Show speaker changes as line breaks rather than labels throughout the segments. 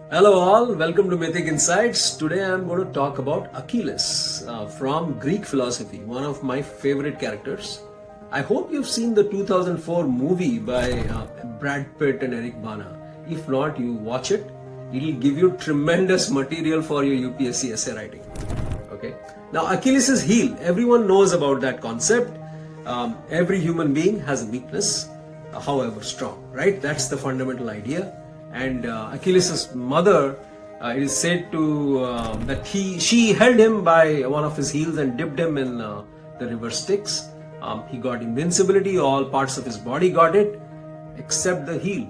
Hello all, welcome to Mythic Insights. Today I am going to talk about Achilles from Greek philosophy, one of my favorite characters. I hope you've seen the 2004 movie by Brad Pitt and Eric Bana. If not, you watch it. It'll give you tremendous material for your UPSC essay writing. Okay. Now Achilles' heel, everyone knows about that concept. Every human being has a weakness, however strong, right? That's the fundamental idea. And Achilles' mother, it is said to that she held him by one of his heels and dipped him in the river Styx. He got invincibility, all parts of his body got it, except the heel.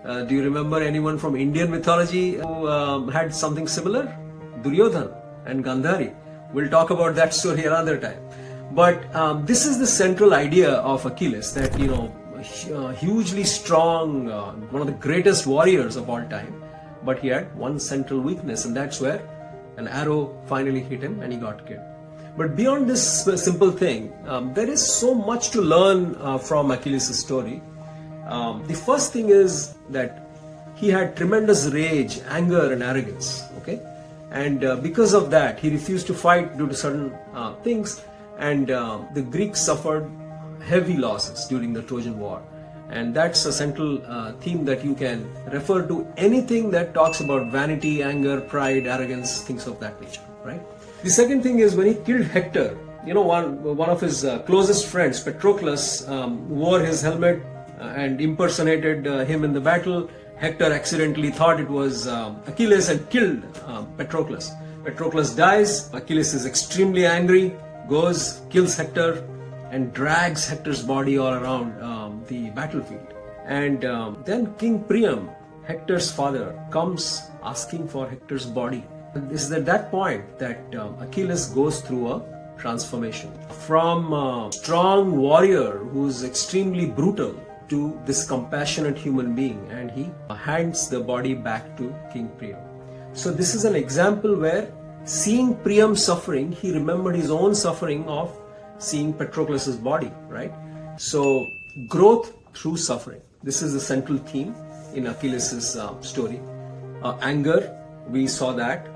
Do you remember anyone from Indian mythology who had something similar? Duryodhan and Gandhari. We'll talk about that story another time. But this is the central idea of Achilles, that hugely strong, one of the greatest warriors of all time, but he had one central weakness, and that's where an arrow finally hit him and he got killed. But beyond this simple thing, there is so much to learn from Achilles' story. The first thing is that he had tremendous rage, anger and arrogance, okay? And because of that, he refused to fight due to certain things, and the Greeks suffered heavy losses during the Trojan War. And that's a central theme that you can refer to anything that talks about vanity, anger, pride, arrogance, things of that nature, right? The second thing is when he killed Hector, one of his closest friends, Patroclus, wore his helmet and impersonated him in the battle. Hector accidentally thought it was Achilles and killed Patroclus. Patroclus dies. Achilles is extremely angry, goes, kills Hector, and drags Hector's body all around the battlefield. And then King Priam, Hector's father, comes asking for Hector's body. And this is at that point that Achilles goes through a transformation from a strong warrior who's extremely brutal to this compassionate human being, and he hands the body back to King Priam. So this is an example where, seeing Priam suffering, he remembered his own suffering of seeing Patroclus's body, right? So growth through suffering. This is the central theme in Achilles' story. Anger, we saw that,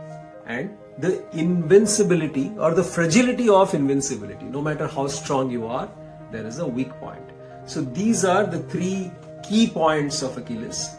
and the invincibility or the fragility of invincibility. No matter how strong you are, there is a weak point. So these are the three key points of Achilles.